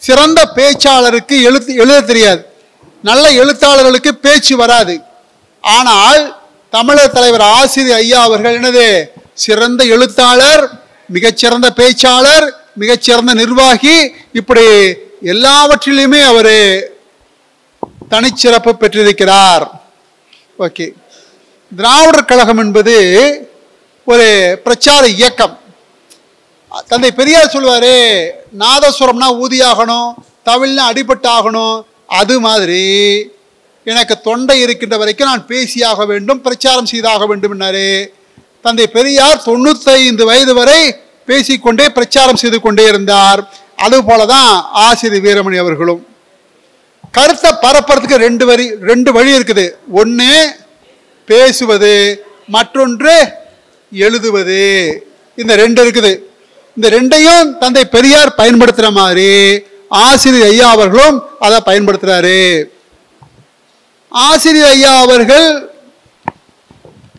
சிறந்த பேச்சாளருக்கு எழுத தெரியாது, நல்ல எழுத்தாளர்களுக்கு பேச்சு வராது. ஆனால் தமிழர் தலைவர் ஆசிரியர் ஐயா அவர்கள் என்னது, சிறந்த எழுத்தாளர், மிகச்சிறந்த பேச்சாளர், மிகச்சிறந்த நிர்வாகி, இப்படி எல்லாவற்றிலுமே அவர் தனிச்சிறப்பு பெற்றிருக்கிறார். ஓகே, திராவிடர் கழகம் என்பது ஒரு பிரச்சார இயக்கம். தந்தை பெரியார் சொல்லுவாரு, நாதஸ்வரம்னா ஊதியாகணும், தவிழ்னா அடிபட்டாகணும். அது மாதிரி எனக்கு தொண்டை இருக்கின்ற வரைக்கும் நான் பேசியாக வேண்டும், பிரச்சாரம் செய்தாக வேண்டும் என்னாரு தந்தை பெரியார். 95 வயது வரை பேசிக்கொண்டே பிரச்சாரம் செய்து கொண்டே இருந்தார். அதுபோலதான் ஆசிரியர் வீரமணி அவர்களும். கருத்தை பரப்புறதுக்கு ரெண்டு வழி இருக்குது. ஒன்று பேசுவது, மற்றொன்று எழுதுவது. இந்த ரெண்டு இருக்குது. இந்த ரெண்டையும் தந்தை பெரியார் பயன்படுத்துற மாதிரி ஆசிரியர் ஐயா அவர்களும் அதை பயன்படுத்துறாரு. ஆசிரியர் ஐயா அவர்கள்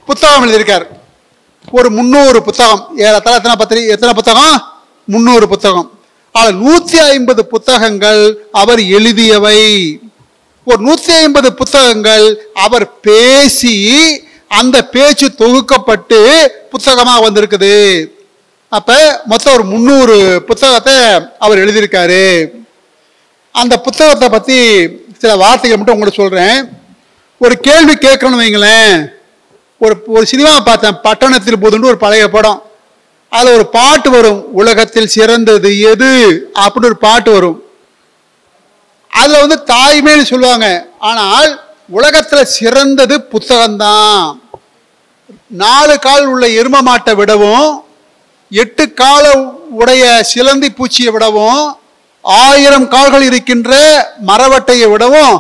புத்தகம் எழுதியிருக்கார், ஒரு 300 புத்தகம். எத்தனை புத்தகம்? 300 புத்தகம். ஆனால் 150 புத்தகங்கள் அவர் எழுதியவை. ஒரு 150 புத்தகங்கள் அவர் பேசி அந்த பேச்சு தொகுக்கப்பட்டு புத்தகமா வந்திருக்குது. அப்ப மொத்தம் ஒரு 300 புத்தகத்தை அவர் எழுதியிருக்காரு. அந்த புத்தகத்தை பத்தி சில வார்த்தைகள் மட்டும் உங்களுக்கு சொல்றேன். ஒரு கேள்வி கேட்கணும்னு வைங்களேன். ஒரு சினிமா பார்த்தேன், பட்டணத்தில் போதுன்னு ஒரு பழைய படம். அதுல ஒரு பாட்டு வரும், உலகத்தில் சிறந்தது எது அப்படின்னு ஒரு பாட்டு வரும். அதுல வந்து தாய்மைன்னு சொல்லுவாங்க, ஆனால் உலகத்துல சிறந்தது புத்தகம்தான். 4 கால் உள்ள எரும மாட்டை விடவும், 8 கால உடைய சிலந்தி பூச்சியை விடவும், 1000 கால்கள் இருக்கின்ற மரவட்டையை விடவும்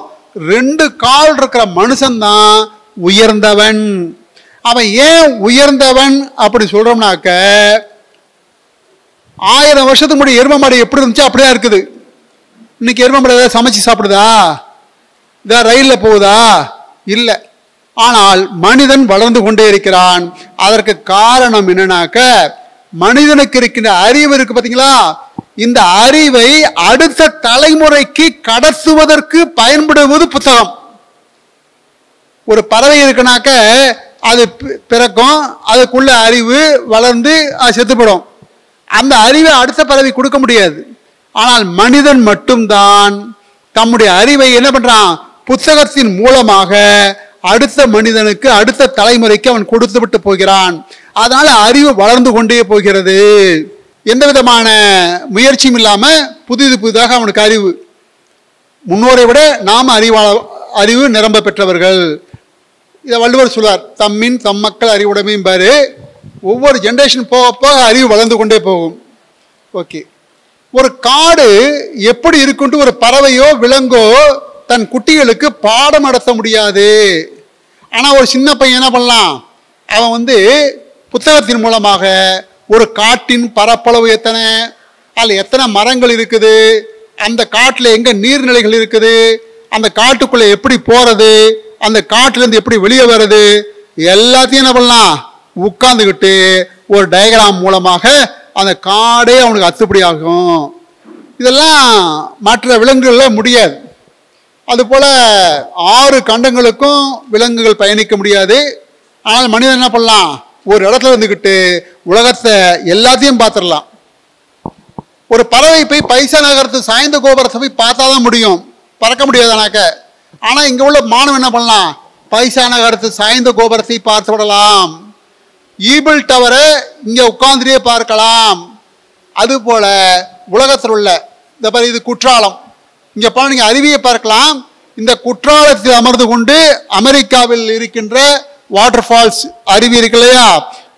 2 கால் இருக்கிற மனுஷன்தான் உயர்ந்தவன். அவன் ஏன் உயர்ந்தவன் அப்படி சொல்றோம்னாக்க, 1000 வருஷத்துக்கு முன்னாடி எரும மாடு எப்படி இருந்துச்சு அப்படியே இருக்குது. இன்னைக்கு எரும மாடு ஏதாவது சமைச்சு சாப்பிடுதா? இதான் ரயில்ல போகுதா? இல்லை. ஆனால் மனிதன் வளர்ந்து கொண்டே இருக்கிறான். அதற்கு காரணம் என்னன்னாக்க, மனிதனுக்கு இருக்கின்ற அறிவு இருக்கு பார்த்தீங்களா, இந்த அறிவை அடுத்த தலைமுறைக்கு கடத்துவதற்கு பயன்படுவது புத்தகம். ஒரு பறவை இருக்குனாக்க அது பிறக்கும், அதுக்குள்ள அறிவு வளர்ந்து அது செத்துப்படும். அந்த அறிவை அடுத்த பறவை கொடுக்க முடியாது. ஆனால் மனிதன் மட்டும்தான் தம்முடைய அறிவை என்ன பண்றான், புத்தகத்தின் மூலமாக அடுத்த மனிதனுக்கு, அடுத்த தலைமுறைக்கு அவன் கொடுத்து விட்டு போகிறான். அதனால அறிவு வளர்ந்து கொண்டே போகிறது. எந்த விதமான முயற்சியும் இல்லாம புதிதாக அவனுக்கு அறிவு. முன்னோரை விட நாம அறிவு நிரம்ப பெற்றவர்கள். இதை வள்ளுவர் சொல்வார், தம்மின் தம் மக்கள் அறிவுடைமையும் பாரு. ஒவ்வொரு ஜென்ரேஷன் போக போக அறிவு வளர்ந்து கொண்டே போகும். ஓகே, ஒரு காடு எப்படி இருக்குன்ட்டு ஒரு பறவையோ விலங்கோ தன் குட்டிகளுக்கு பாடம் நடத்த முடியாது. ஆனா ஒரு சின்ன பையன் என்ன பண்ணலாம், அவன் வந்து புத்தகத்தின் மூலமாக ஒரு காட்டின் பரப்பளவு எத்தனை, அதில் எத்தனை மரங்கள் இருக்குது, அந்த காட்டில் எங்க நீர்நிலைகள் இருக்குது, அந்த காட்டுக்குள்ள எப்படி போறது, அந்த காட்டிலேருந்து எப்படி வெளியே வர்றது, எல்லாத்தையும் என்ன பண்ணலாம், உட்கார்ந்துக்கிட்டு ஒரு டயக்ராம் மூலமாக அந்த காடே அவனுக்கு அத்துப்படி ஆகும். இதெல்லாம் மற்ற விலங்குகள்ல முடியாது. அதுபோல 6 கண்டங்களுக்கும் விலங்குகள் பயணிக்க முடியாது. ஆனால் மனிதன் என்ன பண்ணலாம், ஒரு இடத்துல இருந்துக்கிட்டு உலகத்தை எல்லாத்தையும் பார்த்துடலாம். ஒரு பறவை போய் பைசா நகரத்து சாய்ந்த கோபுரத்தை போய் பார்த்தாதான் முடியும், பறக்க முடியாதானாக்க. ஆனா இங்க உள்ள மாணவன் என்ன பண்ணலாம், பைசா நகரத்து சாய்ந்த கோபுரத்தை பார்த்து விடலாம். ஈபிள் டவரை இங்க உட்கார்ந்துட்டே பார்க்கலாம். அது போல உலகத்தில் உள்ள இந்த பாரு, இது குற்றாலம், இங்க போன நீங்க அருவியை பார்க்கலாம். இந்த குற்றாலத்தில் அமர்ந்து கொண்டு அமெரிக்காவில் இருக்கின்ற வாட்டர் ஃபால்ஸ் அருவி இருக்கு இல்லையா,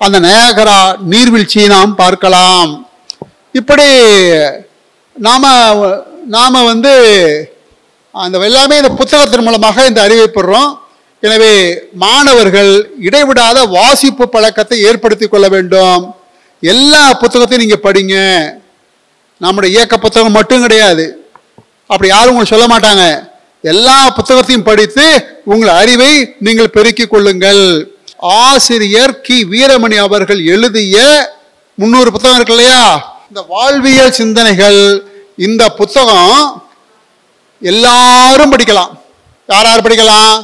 அந்த நயாகரா நீர்வீழ்ச்சியை நாம் பார்க்கலாம். இப்படி நாம வந்து அந்த எல்லாமே இந்த புத்தகத்தின் மூலமாக இந்த அறிவை பெறுறோம். எனவே மாணவர்கள் இடைவிடாத வாசிப்பு பழக்கத்தை ஏற்படுத்தி கொள்ள வேண்டும். எல்லா புத்தகத்தையும் நீங்க படிங்க. நம்முடைய இயக்க புத்தகம் மட்டும் கிடையாது, அப்படி யாரும் உங்களுக்கு சொல்ல மாட்டாங்க. எல்லா புத்தகத்தையும் படித்து உங்கள் அறிவை நீங்கள் பெருக்கிக் கொள்ளுங்கள். ஆசிரியர் கி வீரமணி அவர்கள் எழுதிய 300 புத்தகம் இருக்கு இல்லையா, இந்த வாழ்வியல் சிந்தனைகள் இந்த புத்தகம் எல்லாரும் படிக்கலாம். யார் யார் படிக்கலாம்?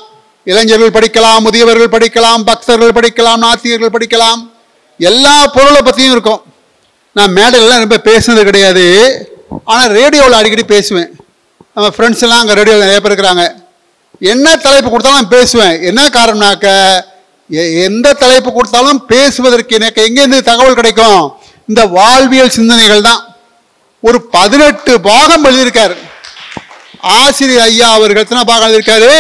இளைஞர்கள் படிக்கலாம், முதியவர்கள் படிக்கலாம், பக்தர்கள் படிக்கலாம், நாத்திகர்கள் படிக்கலாம். எல்லா பொருளை பற்றியும் இருக்கும். நான் மேடையிலலாம் ரொம்ப பேசுனது கிடையாது, ஆனால் ரேடியோவில் அடிக்கடி பேசுவேன். நம்ம ஃப்ரெண்ட்ஸ் எல்லாம் அங்கே ரேடியோவில் நிறைய பேர் இருக்கிறாங்க. என்ன தலைப்பு கொடுத்தாலும் நான் பேசுவேன். என்ன காரணம்னாக்க, எந்த தலைப்பு கொடுத்தாலும் பேசுவதற்கு எனக்கு எங்கேருந்து தகவல் கிடைக்கும்? இந்த வாழ்வியல் சிந்தனைகள் தான். ஒரு 18 பாகம் எழுதியிருக்காரு ஆசிரியர் ஐயா அவர்கள். எத்தனை பாகம் எழுதியிருக்காரு?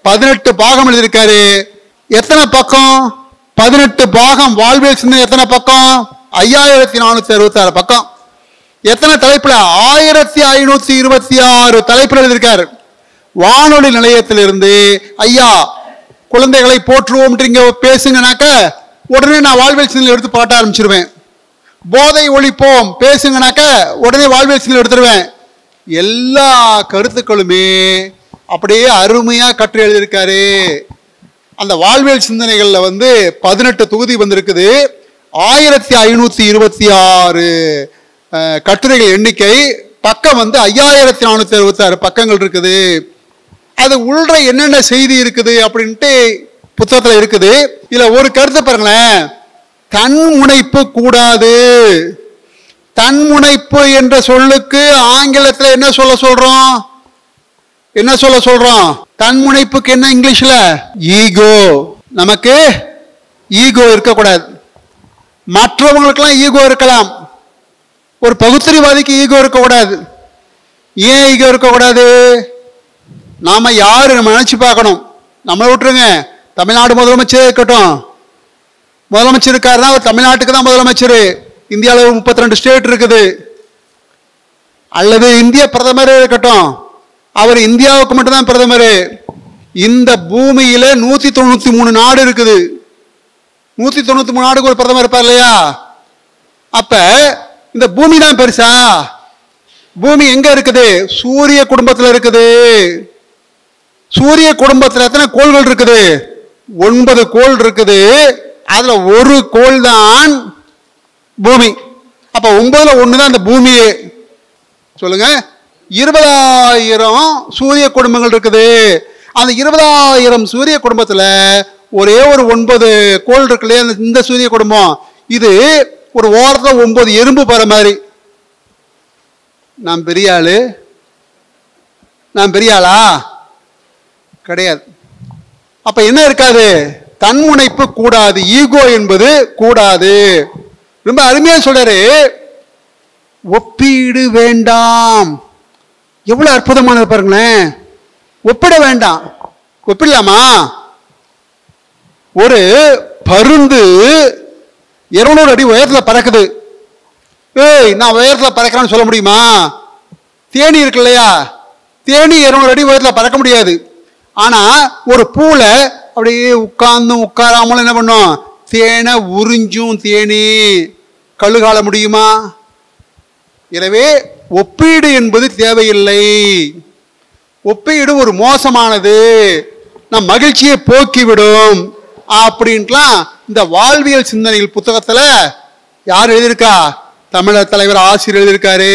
18 பாகம் எழுதியிருக்காரு. எத்தனை பக்கம்? 18 பாகம். வாழ்வியல் சிந்தனை எத்தனை பக்கம்? 5466 பக்கம். எத்தனை தலைப்புல? 1526 தலைப்புல எழுதியிருக்காரு. வானொலி நிலையத்திலிருந்து ஐயா குழந்தைகளை போற்றுவோம்ன்றீங்க பேசுங்கனாக்க உடனே நான் வாழ்வியல் சிந்தனை எடுத்து பாட்ட ஆரம்பிச்சிருவேன். போதை ஒழிப்போம் பேசுங்கனாக்க உடனே வாழ்வியல் சிந்தனை எடுத்துருவேன். எல்லா கருத்துக்களுமே அப்படியே அருமையா கற்று எழுதியிருக்காரு. அந்த வாழ்வியல் சிந்தனைகள்ல 18 தொகுதி வந்திருக்குது. 1526 கட்டுரைகள் எண்ணிக்கை. பக்கம் 5466 பக்கங்கள் இருக்குது. அது உள்ள என்னென்ன செய்தி இருக்குது அப்படின்ட்டு புத்தகத்தில் இருக்குது. இதுல ஒரு கருத்தை பாருங்களேன். தன்முனைப்பு கூடாது. தன்முனைப்பு என்ற சொல்லுக்கு ஆங்கிலத்தில் என்ன சொல்ல சொல்றோம்? என்ன சொல்ல சொல்றோம்? தன்முனைப்புக்கு என்ன இங்கிலீஷ்ல? ஈகோ. நமக்கு ஈகோ இருக்கக்கூடாது. மற்றவங்களுக்கெல்லாம் ஈகோ இருக்கலாம், ஒரு பகுத்தறிவாதிக்கு ஈகோ இருக்கக்கூடாது. ஏன் ஈகோ இருக்கக்கூடாது? நாம யாரு நம்ம நினைச்சு பார்க்கணும். நம்மளை விட்டுருங்க, தமிழ்நாடு முதலமைச்சர் இருக்கட்டும். முதலமைச்சர் இருக்காருன்னா அவர் தமிழ்நாட்டுக்கு தான் முதலமைச்சர். இந்தியாவில் 32 ஸ்டேட் இருக்குது. அல்லது இந்திய பிரதமரே இருக்கட்டும், அவர் இந்தியாவுக்கு மட்டும்தான் பிரதமர். இந்த பூமியில 193 நாடு இருக்குது. 193 நாடுக்கு ஒரு பிரதமர் இருப்பார் இல்லையா? அப்ப இந்த பூமி தான் பெருசா? பூமி எங்க இருக்குது? சூரிய குடும்பத்தில் இருக்குது. சூரிய குடும்பத்தில் எத்தனை கோள்கள் இருக்குது? 9 கோள் இருக்குது. அதுல ஒரு கோள் தான் பூமி. அப்ப 9ல் 1 தான் இந்த பூமியே. சொல்லுங்க. 20,000 சூரிய குடும்பங்கள் இருக்குது. அந்த 20,000 சூரிய குடும்பத்துல ஒரே ஒரு 9 கோள் இருக்கு இல்லையா? இந்த சூரிய குடும்பம் இது ஒரு ஓரத்தில் 9 எறும்பு போற மாதிரி. நான் பெரிய ஆளு? நான் பெரிய ஆளா? கிடையாது. அப்ப என்ன இருக்காது? தன்முனைப்பு கூடாது. ஈகோ என்பது கூடாது. ரொம்ப அருமையா சொல்றாரு. ஒப்பீடு வேண்டாம். எவ்வளவு அற்புதமானது பாருங்களேன். ஒப்பிட வேண்டாம். ஒப்பிடலாமா? ஒரு பருந்து 200 அடி உயரத்தில் பறக்குது. ஏய், நான் உயரத்தில் பறக்கிறேன்னு சொல்ல முடியுமா? தேனி இருக்கு இல்லையா? தேனி 200 அடி உயரத்தில் பறக்க முடியாது. ஆனா ஒரு பூல அப்படியே உட்காராமலும் என்ன பண்ணும்? தேனை உறிஞ்சும். தேனி கழுகால முடியுமா? எனவே ஒப்பீடு என்பது தேவையில்லை. ஒப்பீடு ஒரு மோசமானது, நம் மகிழ்ச்சியை போக்கிவிடும் அப்படின்ட்டுலாம் இந்த வாழ்வியல் சிந்தனைகள் புத்தகத்துல யார் எழுதியிருக்கா? தமிழர் தலைவர் ஆசிரியர் எழுதியிருக்காரு.